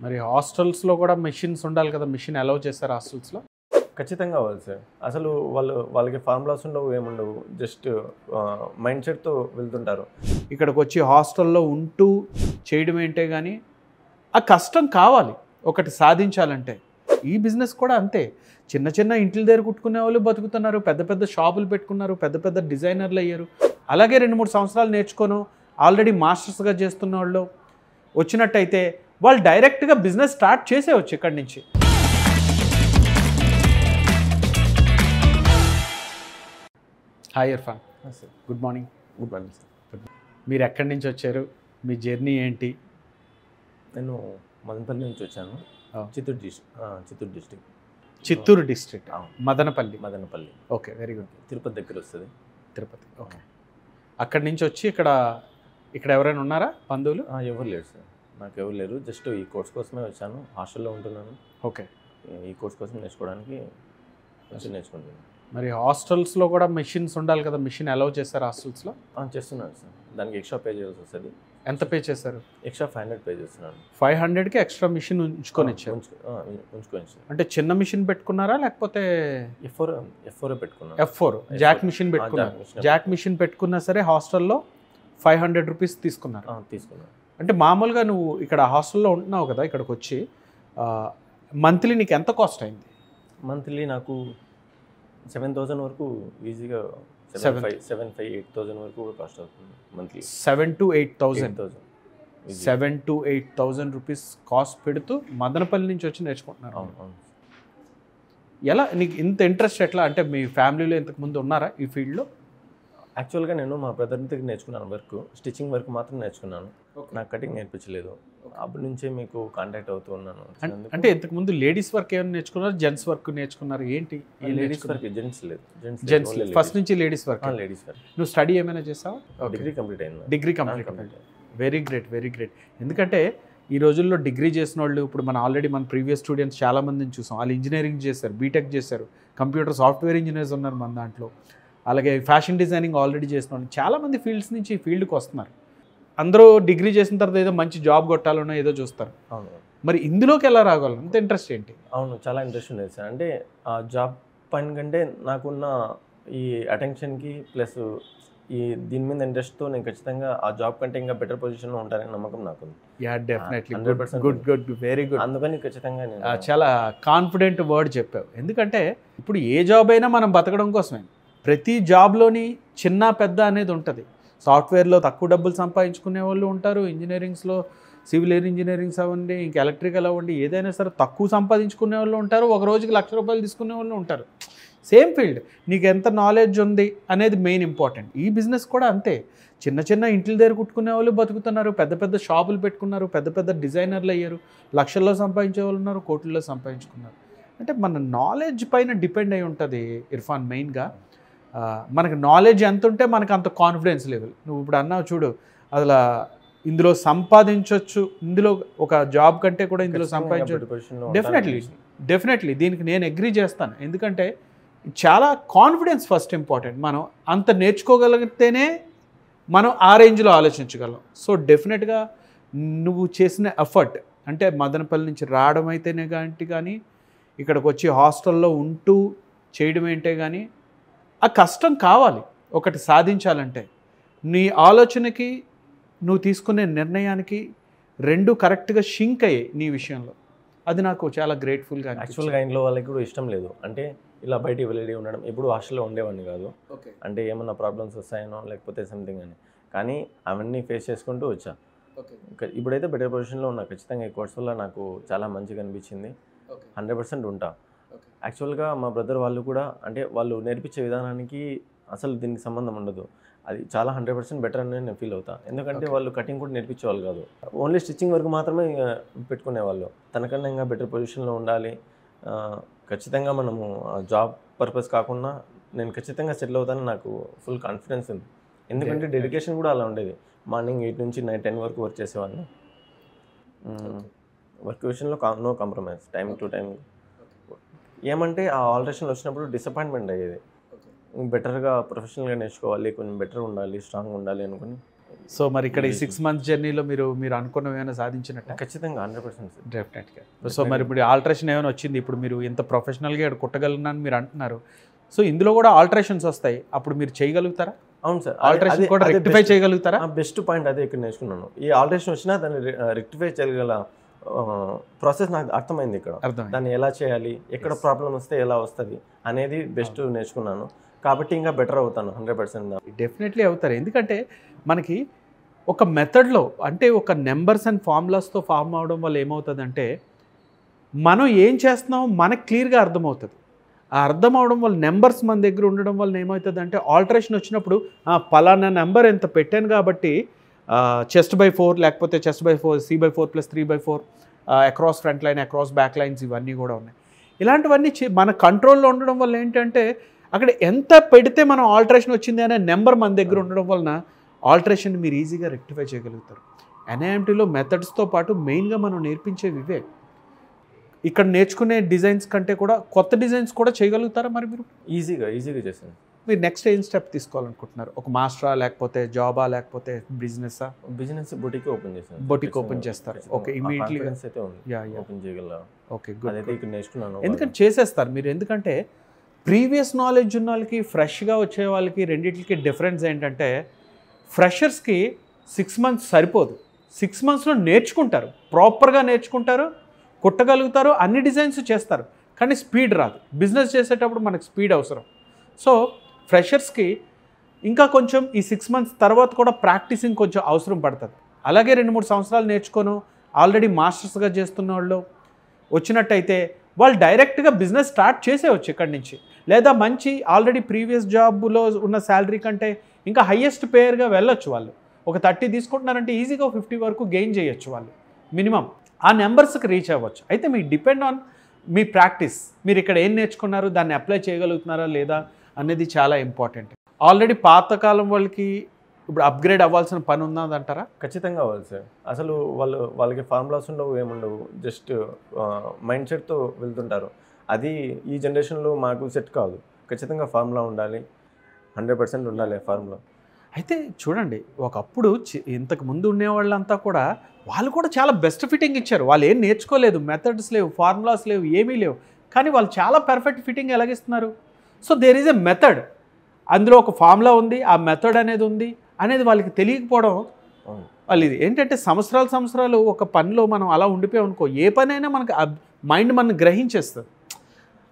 మరి హాస్టల్స్లో కూడా మెషిన్స్ ఉండాలి కదా, మెషిన్ అలౌ చేస్తారు హాస్టల్స్లో? ఖచ్చితంగా అవ్వాలి సార్. అసలు వాళ్ళకి ఫార్ములాస్ ఉండవు, ఏముండవు, జస్ట్ మైండ్ సెట్తో వెళ్తుంటారు. ఇక్కడికి వచ్చి హాస్టల్లో ఉంటూ చేయడం ఏంటే కానీ ఆ కష్టం కావాలి ఒకటి సాధించాలంటే. ఈ బిజినెస్ కూడా అంతే. చిన్న చిన్న ఇంటి దగ్గర కుట్టుకునే వాళ్ళు బతుకుతున్నారు, పెద్ద పెద్ద షాపులు పెట్టుకున్నారు, పెద్ద పెద్ద డిజైనర్లు అయ్యారు. అలాగే 2-3 సంవత్సరాలు నేర్చుకోను ఆల్రెడీ మాస్టర్స్గా చేస్తున్న వాళ్ళు వచ్చినట్టయితే వాళ్ళు డైరెక్ట్గా బిజినెస్ స్టార్ట్ చేసేవచ్చు ఇక్కడి నుంచి. Hi Irfan sir, good morning. Good morning sir. మీరు ఎక్కడి నుంచి వచ్చారు, మీ జర్నీ ఏంటి? నేను మదనపల్లి నుంచి వచ్చాను. Chittoor district. Chittoor district, Madanapalle. Okay, very good. Tirupati దగ్గర వస్తుంది. తిరుపతి, ఓకే. అక్కడి నుంచి వచ్చి ఇక్కడ ఎవరైనా ఉన్నారా బంధువులు? ఎవరు లేరు సార్, నాకు ఎవరు లేరు. జస్ట్ ఈ కోర్స్ కోసమే వచ్చాను. హాస్టల్లో ఉంటున్నాను. ఓకే. ఈ కోర్స్ కోసం నేర్చుకోవడానికి నేర్చుకుంటున్నాను. మరి హాస్టల్స్లో కూడా మెషిన్స్ ఉండాలి కదా, మెషిన్ అలౌ చేస్తారు హాస్టల్స్లో? చేస్తున్నాను సార్. దానికి ఎక్స్ట్రా పే చేయాల్సి వస్తుంది. ఎంత పే చేశారు? ఎక్స్ట్రా 500 పే చేస్తున్నాను. 500కి ఎక్స్ట్రా మిషన్ ఉంచుకొని ఇచ్చారు. ఉంచుకొని అంటే చిన్న మిషన్ పెట్టుకున్నారా లేకపోతే F4 పెట్టుకున్నాను? F4 జాక్ మిషన్ పెట్టుకున్నారు. జాక్ మిషన్ పెట్టుకున్నా సరే హాస్టల్లో 500 రూపీస్ తీసుకున్నారు. తీసుకున్నాను. అంటే మామూలుగా నువ్వు ఇక్కడ హాస్టల్లో ఉంటున్నావు కదా, ఇక్కడికి వచ్చి మంత్లీ నీకు ఎంత కాస్ట్ అయింది? మంత్లీ నాకు 7,000 వరకు ఈజీగా, 7,500-8,000 వరకు కాస్ట్ అవుతుంది మంత్లీ. 7,000 to 8,000 రూపీస్ కాస్ట్ పెడుతూ మదనపల్లి నుంచి వచ్చి నేర్చుకుంటున్నారు. అవును. ఎలా నీకు ఇంత ఇంట్రెస్ట్ ఎట్లా? అంటే మీ ఫ్యామిలీలో ఇంతకు ముందు ఉన్నారా ఈ ఫీల్డ్లో? యాక్చువల్గా నేను మా బ్రదర్ దగ్గర నేర్చుకున్నాను స్టిచ్చింగ్ వర్క్ మాత్రం నేర్చుకున్నాను. నాకు కటింగ్ నేర్పించలేదు. అప్పటి నుంచే మీకు కాంటాక్ట్ అవుతూ ఉన్నాను. అంటే ఇంతకు ముందు లేడీస్ వర్క్ ఏమైనా నేర్చుకున్నారు, జెంట్స్ వర్క్ నేర్చుకున్నారు? ఏంటి లేడీస్ వర్క్? జెంట్స్ లేదు. జెంట్స్ ఫస్ట్ నుంచి లేడీస్ వర్క్. నువ్వు స్టడీ ఏమైనా చేసావా? డిగ్రీ కంప్లీట్ అయింది. Degree complete. Very great. ఎందుకంటే ఈ రోజుల్లో డిగ్రీ చేసిన వాళ్ళు, ఇప్పుడు మన ప్రీవియస్ స్టూడెంట్స్ చాలామందిని చూసాం. వాళ్ళు ఇంజనీరింగ్ చేశారు, బీటెక్ చేశారు, కంప్యూటర్ సాఫ్ట్వేర్ ఇంజనీర్స్ ఉన్నారు మన దాంట్లో. అలాగే ఫ్యాషన్ డిజైనింగ్ ఆల్రెడీ చేసిన వాళ్ళు చాలామంది ఫీల్డ్స్ నుంచి ఈ ఫీల్డ్కి వస్తున్నారు. అందరూ డిగ్రీ చేసిన తర్వాత ఏదో మంచి జాబ్ కొట్టాలనో ఏదో చూస్తారు. అవును. మరి ఇందులోకి ఎలా రాగలం? అంత ఇంట్రెస్ట్ ఏంటి? అవును, చాలా ఇంట్రెస్ట్ ఉండేది సార్. అంటే ఆ జాబ్ పని కంటే నాకున్న ఈ అటెన్షన్కి ప్లస్ దీని మీద ఇంట్రెస్ట్తో నేను ఖచ్చితంగా ఆ జాబ్ కంటే ఇంకా బెటర్ పొజిషన్లో ఉంటానని నమ్మకం నాకు. Yeah, definitely. 100% good, very good. అందుకని ఖచ్చితంగా నేను చాలా కాన్ఫిడెంట్ వర్డ్ చెప్పావు. ఎందుకంటే ఇప్పుడు ఏ జాబ్ అయినా మనం బతకడం కోసమే. ప్రతి జాబ్లోని చిన్న పెద్ద అనేది ఉంటుంది. సాఫ్ట్వేర్లో తక్కువ డబ్బులు సంపాదించుకునే వాళ్ళు ఉంటారు, ఇంజనీరింగ్స్లో సివిల్ ఇంజనీరింగ్స్ అవ్వండి, ఇంకా ఎలక్ట్రికల్ అవ్వండి, ఏదైనా సరే తక్కువ సంపాదించుకునే వాళ్ళు ఉంటారు, ఒక రోజుకి ₹1,00,000 తీసుకునే వాళ్ళు ఉంటారు. సేమ్ ఫీల్డ్, నీకు ఎంత నాలెడ్జ్ ఉంది అనేది మెయిన్ ఇంపార్టెంట్. ఈ బిజినెస్ కూడా అంతే. చిన్న చిన్న ఇంటి దగ్గర కుట్టుకునే వాళ్ళు బతుకుతున్నారు, పెద్ద పెద్ద షాపులు పెట్టుకున్నారు, పెద్ద పెద్ద డిజైనర్లు అయ్యారు, లక్షల్లో సంపాదించే వాళ్ళు ఉన్నారు, కోట్లలో సంపాదించుకున్నారు. అంటే మన నాలెడ్జ్ పైన డిపెండ్ అయి ఉంటుంది ఇర్ఫాన్. మెయిన్గా మనకు నాలెడ్జ్ ఎంత ఉంటే మనకు అంత కాన్ఫిడెన్స్ లెవెల్. నువ్వు ఇప్పుడు అన్నావు చూడు, అసలు ఇందులో సంపాదించవచ్చు, ఇందులో ఒక జాబ్ కంటే కూడా ఇందులో సంపాదించవచ్చు. డెఫినెట్లీ దీనికి నేను అగ్రీ చేస్తాను. ఎందుకంటే చాలా కాన్ఫిడెన్స్ ఫస్ట్ ఇంపార్టెంట్. మనం అంత నేర్చుకోగలిగితేనే మనం ఆ రేంజ్లో ఆలోచించగలం. సో డెఫినెట్గా నువ్వు చేసిన ఎఫర్ట్, అంటే మదనపల్లి నుంచి రావడం అయితేనే కానీ ఇక్కడికి వచ్చి హాస్టల్లో ఉంటూ చేయడం ఏంటే కానీ ఆ కష్టం కావాలి ఒకటి సాధించాలంటే. నీ ఆలోచనకి నువ్వు తీసుకునే నిర్ణయానికి రెండు కరెక్ట్గా షింక్ అయ్యాయి నీ విషయంలో. అది నాకు చాలా గ్రేట్ఫుల్గా. యాక్చువల్గా ఇంట్లో వాళ్ళకి కూడా ఇష్టం లేదు. అంటే ఇలా బయటికి వెళ్ళి ఉండడం, ఎప్పుడు హాస్టల్లో ఉండేవాడిని కాదు. అంటే ఏమన్నా ప్రాబ్లమ్స్ వస్తాయనో లేకపోతే సంథింగ్ అని, కానీ అవన్నీ ఫేస్ చేసుకుంటూ వచ్చా. ఇప్పుడైతే బెటర్ పొజిషన్లో ఉన్నా. ఖచ్చితంగా ఈ కోర్స్ వల్ల నాకు చాలా మంచిగా అనిపించింది. 100% ఉంటా. యాక్చువల్గా మా బ్రదర్ వాళ్ళు కూడా, అంటే వాళ్ళు నేర్పించే విధానానికి అసలు దీనికి సంబంధం ఉండదు. అది చాలా 100% బెటర్ అని నేను ఫీల్ అవుతాను. ఎందుకంటే వాళ్ళు కటింగ్ కూడా నేర్పించేవాళ్ళు కాదు, ఓన్లీ స్టిచ్చింగ్ వరకు మాత్రమే పెట్టుకునేవాళ్ళు. తనకన్నా ఇంకా బెటర్ పొజిషన్లో ఉండాలి, ఖచ్చితంగా మనము జాబ్ పర్పస్ కాకుండా నేను ఖచ్చితంగా సెటిల్ అవుతానని నాకు ఫుల్ కాన్ఫిడెన్స్ ఉంది. ఎందుకంటే డెడికేషన్ కూడా అలా ఉండేది. మార్నింగ్ 8 నుంచి నైట్ 10 వరకు వర్క్ చేసేవాడిని. వర్క్ విషయంలో no compromise, time to time. ఏమంటే ఆ ఆల్టరేషన్లు వచ్చినప్పుడు డిసప్పాయింట్మెంట్ అయ్యేది. బెటర్గా ప్రొఫెషనల్గా నేర్చుకోవాలి, కొంచెం బెటర్ ఉండాలి, స్ట్రాంగ్ ఉండాలి అనుకుని సో మరి ఇక్కడ ఈ 6 months జర్నీలో మీరు అనుకున్నవి ఏమైనా సాధించినట్టు? ఖచ్చితంగా 100% సార్. డెఫినెట్గా. సో మరి ఇప్పుడు ఆల్టరేషన్ ఏమైనా వచ్చింది, ఇప్పుడు మీరు ఇంత ప్రొఫెషనల్గా ఇక్కడ కుట్టగలిగినాను మీరు అంటున్నారు, సో ఇందులో కూడా ఆల్టరేషన్స్ వస్తాయి, అప్పుడు మీరు చేయగలుగుతారా? అవును సార్. ఆల్టరేషన్ కూడా రెక్టిఫై చేయగలుగుతారా? బెస్ట్ పాయింట్ అదే ఇక్కడ నేర్చుకున్నాను. ఈ ఆల్టరేషన్ వచ్చినా దాన్ని రెక్టిఫై చేయగల ప్రాసెస్ నాకు అర్థమైంది ఇక్కడ. దాన్ని ఎలా చేయాలి, ఎక్కడ ప్రాబ్లం వస్తే ఎలా వస్తుంది అనేది బెస్ట్ నేర్చుకున్నాను. కాబట్టి ఇంకా బెటర్ అవుతాను 100%. డెఫినెట్లీ అవుతారు. ఎందుకంటే మనకి ఒక మెథడ్లో అంటే ఒక నెంబర్స్ అండ్ ఫార్ములాస్తో ఫామ్ అవడం వల్ల ఏమవుతుందంటే మనం ఏం చేస్తున్నామో మనకు క్లియర్గా అర్థమవుతుంది. ఆ అర్థం అవడం వల్ల నెంబర్స్ మన దగ్గర ఉండడం వల్ల ఏమవుతుందంటే ఆల్టరేషన్ వచ్చినప్పుడు పలానా నెంబర్ ఎంత పెట్టాను కాబట్టి చెస్ట్ బై 4 లేకపోతే chest by 4 C/4 + 3/4 across front line across back lines ఇవన్నీ కూడా ఉన్నాయి. ఇలాంటివన్నీ మన కంట్రోల్లో ఉండడం వల్ల ఏంటంటే అక్కడ ఎంత పెడితే మనం ఆల్టరేషన్ వచ్చింది అనే నెంబర్ మన దగ్గర ఉండడం వలన ఆల్టరేషన్ మీరు ఈజీగా రెక్టిఫై చేయగలుగుతారు. NIMTలో మెథడ్స్తో పాటు మెయిన్గా మనం నేర్పించేవి ఇవే. ఇక్కడ నేర్చుకునే డిజైన్స్ కంటే కూడా కొత్త డిజైన్స్ కూడా చేయగలుగుతారా మరి మీరు? ఈజీగా చేశాను. మీరు నెక్స్ట్ ఏం స్టెప్ తీసుకోవాలనుకుంటున్నారు? ఒక మాస్టరా, లేకపోతే జాబా, లేకపోతే బిజినెస్ బొటిక్ ఓపెన్ చేశాను. బొటిక్ ఓపెన్ చేస్తారు. ఓకే, ఇమీడియట్లీ ఓపెన్ చేయగల. Okay, good. అదైతే ఇక్కడ నేర్చుకున్నాను. ఎందుకంటే చేసేస్తారు మీరు. ఎందుకంటే ప్రీవియస్ నాలెడ్జ్ ఉన్న వాళ్ళకి, ఫ్రెష్గా వచ్చే వాళ్ళకి రెండింటికి డిఫరెన్స్ ఏంటంటే ఫ్రెషర్స్కి 6 months సరిపోదు. 6 monthsలో నేర్చుకుంటారు, ప్రాపర్గా నేర్చుకుంటారు, కుట్టగలుగుతారు, అన్ని డిజైన్స్ చేస్తారు, కానీ స్పీడ్ రాదు. బిజినెస్ చేసేటప్పుడు మనకు స్పీడ్ అవసరం. సో ఫ్రెషర్స్కి ఇంకా కొంచెం ఈ 6 months తర్వాత కూడా ప్రాక్టీసింగ్ కొంచెం అవసరం పడుతుంది. అలాగే 2-3 సంవత్సరాలు నేర్చుకొని ఆల్రెడీ మాస్టర్స్గా చేస్తున్న వాళ్ళు వచ్చినట్టయితే వాళ్ళు డైరెక్ట్గా బిజినెస్ స్టార్ట్ చేసేవచ్చు ఇక్కడి నుంచి. లేదా మంచి ఆల్రెడీ ప్రీవియస్ జాబ్లో ఉన్న శాలరీ కంటే ఇంకా హయ్యెస్ట్ పేయర్గా వెళ్ళొచ్చు. వాళ్ళు ఒక 30 తీసుకుంటున్నారంటే ఈజీగా 50 వరకు గెయిన్ చేయొచ్చు వాళ్ళు మినిమం. ఆ నెంబర్స్కి రీచ్ అవ్వచ్చు. అయితే మీ డిపెండ్ ఆన్ మీ ప్రాక్టీస్. మీరు ఇక్కడ ఏం నేర్చుకున్నారు, దాన్ని అప్లై చేయగలుగుతున్నారా లేదా అనేది చాలా ఇంపార్టెంట్. ఆల్రెడీ పాతకాలం వాళ్ళకి ఇప్పుడు అప్గ్రేడ్ అవ్వాల్సిన పని ఉన్నదంటారా? ఖచ్చితంగా అవ్వాలి సార్. అసలు వాళ్ళకి ఫార్ములాస్ ఉండవు, ఏముండవు, జస్ట్ మైండ్ సెట్తో వెళ్తుంటారు. అది ఈ జనరేషన్లో మాకు సెట్ కాదు. ఖచ్చితంగా ఫార్ములా ఉండాలి, 100% ఉండాలి ఫార్ములా. అయితే చూడండి, ఒకప్పుడు ఇంతకు ముందు ఉండేవాళ్ళంతా కూడా వాళ్ళు కూడా చాలా బెస్ట్ ఫిట్టింగ్ ఇచ్చారు. వాళ్ళు ఏం నేర్చుకోలేదు, మెథడ్స్ లేవు, ఫార్ములాస్ లేవు, ఏమీ లేవు, కానీ వాళ్ళు చాలా పర్ఫెక్ట్ ఫిట్టింగ్ ఎలాగిస్తున్నారు. So there is a method, అందులో ఒక ఫార్ములా ఉంది, ఆ మెథడ్ అనేది ఉంది అనేది వాళ్ళకి తెలియకపోవడం. వాళ్ళు ఇది ఏంటంటే సంవత్సరాలు ఒక పనిలో మనం అలా ఉండిపోయాం అనుకో, ఏ పనైనా మనకు మైండ్ మనం గ్రహించేస్తుంది.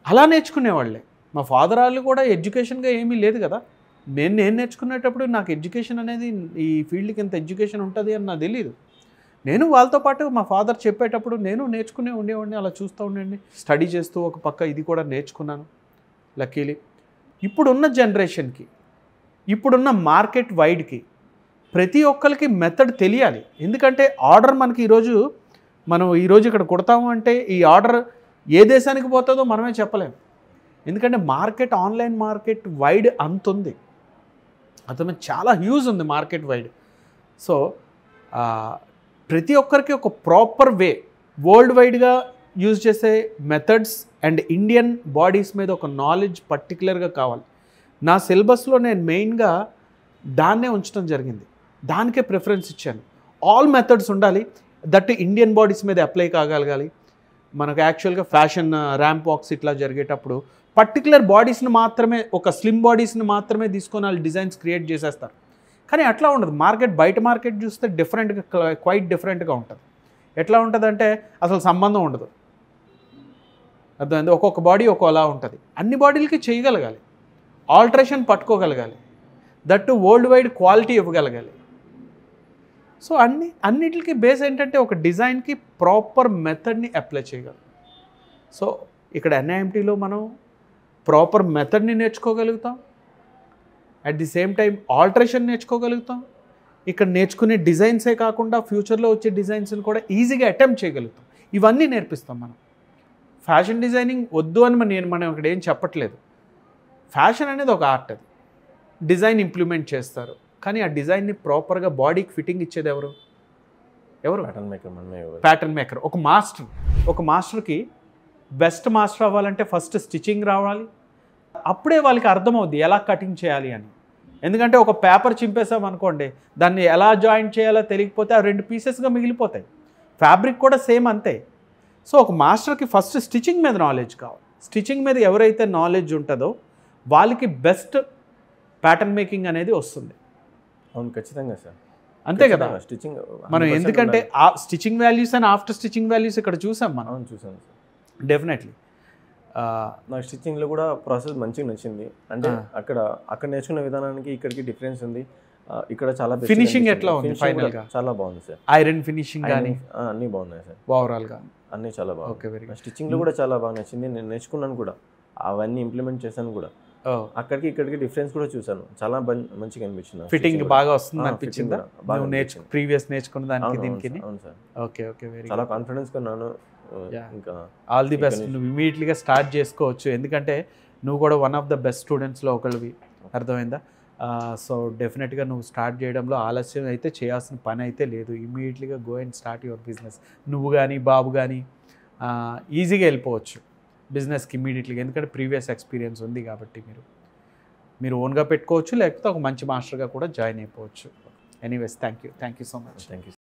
అలా నేర్చుకునేవాళ్ళే. మా ఫాదర్ వాళ్ళు కూడా ఎడ్యుకేషన్గా ఏమీ లేదు కదా. నేను నేర్చుకునేటప్పుడు నాకు ఎడ్యుకేషన్ అనేది ఈ ఫీల్డ్కి ఎంత ఎడ్యుకేషన్ ఉంటుంది అని నాకు తెలియదు. నేను వాళ్ళతో పాటు మా ఫాదర్ చెప్పేటప్పుడు నేను నేర్చుకునే ఉండేవాడిని, అలా చూస్తూ ఉండేవాడిని, స్టడీ చేస్తూ ఒక పక్క ఇది కూడా నేర్చుకున్నాను లక్కీలీ. ఇప్పుడున్న జనరేషన్కి, ఇప్పుడున్న మార్కెట్ వైడ్కి ప్రతి ఒక్కరికి మెథడ్ తెలియాలి. ఎందుకంటే ఆర్డర్ మనకి మనం ఈరోజు ఇక్కడ కుడతాము అంటే ఈ ఆర్డర్ ఏ దేశానికి పోతుందో మనమే చెప్పలేము. ఎందుకంటే మార్కెట్, ఆన్లైన్ మార్కెట్ వైడ్ అంత ఉంది, అతను చాలా హ్యూజ్ ఉంది మార్కెట్ వైడ్. సో ప్రతి ఒక్కరికి ఒక ప్రాపర్ వే, వరల్డ్ వైడ్గా యూజ్ చేసే మెథడ్స్ అండ్ ఇండియన్ బాడీస్ మీద ఒక నాలెడ్జ్ పర్టికులర్గా కావాలి. నా సిలబస్లో నేను మెయిన్గా దాన్నే ఉంచడం జరిగింది, దానికే ప్రిఫరెన్స్ ఇచ్చాను. ఆల్ మెథడ్స్ ఉండాలి, దట్ ఇండియన్ బాడీస్ మీద అప్లై కాగలగాలి. మనకు యాక్చువల్గా ఫ్యాషన్ ర్యాంప్ వాక్స్ ఇట్లా జరిగేటప్పుడు పర్టికులర్ బాడీస్ని మాత్రమే, ఒక స్లిమ్ బాడీస్ని మాత్రమే తీసుకొని వాళ్ళు డిజైన్స్ క్రియేట్ చేసేస్తారు. కానీ అట్లా ఉండదు. బయట మార్కెట్ చూస్తే డిఫరెంట్గా, క్వైట్ డిఫరెంట్గా ఉంటుంది. ఎట్లా ఉంటుందంటే అసలు సంబంధం ఉండదు. అర్థమైంది? ఒక్కొక్క బాడీ ఒక్కోలా ఉంటుంది. అన్ని బాడీలకి చేయగలగాలి, ఆల్టరేషన్ పట్టుకోగలగాలి, దట్టు వరల్డ్ వైడ్ క్వాలిటీ ఇవ్వగలగాలి. సో అన్నిటికి బేస్ ఏంటంటే ఒక డిజైన్కి ప్రాపర్ మెథడ్ని అప్లై చేయగలం. సో ఇక్కడ NIMTలో మనం ప్రాపర్ మెథడ్ని నేర్చుకోగలుగుతాం, at the same time alteration నేర్చుకోగలుగుతాం. ఇక్కడ నేర్చుకునే డిజైన్సే కాకుండా ఫ్యూచర్లో వచ్చే డిజైన్స్ని కూడా ఈజీగా అటెంప్ట్ చేయగలుగుతాం. ఇవన్నీ నేర్పిస్తాం మనం. ఫ్యాషన్ డిజైనింగ్ వద్దు అని మనం ఇక్కడ ఏం చెప్పట్లేదు. ఫ్యాషన్ అనేది ఒక ఆర్ట్, అది డిజైన్ ఇంప్లిమెంట్ చేస్తారు, కానీ ఆ డిజైన్ని ప్రాపర్గా బాడీకి ఫిట్టింగ్ ఇచ్చేది ఎవరు? Pattern maker. ఒక మాస్టర్కి బెస్ట్ మాస్టర్ అవ్వాలంటే ఫస్ట్ స్టిచ్చింగ్ రావాలి, అప్పుడే వాళ్ళకి అర్థమవుద్ది ఎలా కటింగ్ చేయాలి అని. ఎందుకంటే ఒక పేపర్ చింపేసాం అనుకోండి, దాన్ని ఎలా జాయింట్ చేయాలో తెలియకపోతే ఆ 2 పీసెస్గా మిగిలిపోతాయి. ఫ్యాబ్రిక్ కూడా సేమ్ అంతే. సో ఒక మాస్టర్కి ఫస్ట్ స్టిచ్చింగ్ మీద నాలెడ్జ్ కావాలి. స్టిచ్చింగ్ మీద ఎవరైతే నాలెడ్జ్ ఉంటుందో వాళ్ళకి బెస్ట్ ప్యాటర్న్ మేకింగ్ అనేది వస్తుంది. అవును, ఖచ్చితంగా సార్. అంతే కదా, స్టిచ్చింగ్ మనం ఎందుకంటే ఆ stitching values and after stitching values ఇక్కడ చూసాం మనం. అవును, చూసాను సార్. డెఫినెట్లీ నాకు స్టిచ్చింగ్లో కూడా ప్రాసెస్ మంచిగా నచ్చింది. అంటే అక్కడ నేర్చుకున్న విధానానికి ఇక్కడికి డిఫరెన్స్ ఉంది. ఇక్కడ చాలా ఫినిషింగ్ ఎట్లా ఉంది ఫైనల్గా? చాలా బాగుంది సార్. ఐరన్ ఫినిషింగ్ కానీ అన్నీ బాగున్నాయి సార్. ఓవరాల్గా అన్నీ చాలా బాగుంది. Okay, very good. స్టిచ్చింగ్లో కూడా చాలా బాగా నచ్చింది. నేను నేర్చుకున్నాను కూడా, అవన్నీ ఇంప్లిమెంట్ చేశాను కూడా. అక్కడికి ఇక్కడికి డిఫరెన్స్ కూడా చూసాను. చాలా మంచిగా అనిపించింది. ఫిట్టింగ్ బాగా వస్తుంది అనిపించిందా? ప్రీవియస్ నేర్చుకున్న దానికి దీనికి? అవును సార్. ఓకే ఓకే, వెరీ చాలా కాన్ఫిడెన్స్ కొన్నాను. ఇంకా ఆల్ ది బెస్ట్. నువ్వు ఇమీడియట్లీగా స్టార్ట్ చేసుకోవచ్చు, ఎందుకంటే నువ్వు కూడా వన్ ఆఫ్ ద బెస్ట్ స్టూడెంట్స్లో ఒకళ్ళవి, అర్థమైందా? సో డెఫినెట్గా నువ్వు స్టార్ట్ చేయడంలో ఆలస్యం అయితే చేయాల్సిన పని అయితే లేదు. ఇమీడియట్లీగా go and start your business. నువ్వు కానీ బాబు కానీ ఈజీగా వెళ్ళిపోవచ్చు బిజినెస్కి ఇమీడియట్లీగా, ఎందుకంటే ప్రీవియస్ ఎక్స్పీరియన్స్ ఉంది కాబట్టి మీరు ఓన్గా పెట్టుకోవచ్చు, లేకపోతే ఒక మంచి మాస్టర్గా కూడా జాయిన్ అయిపోవచ్చు. Anyways, thank you so much. Thank you.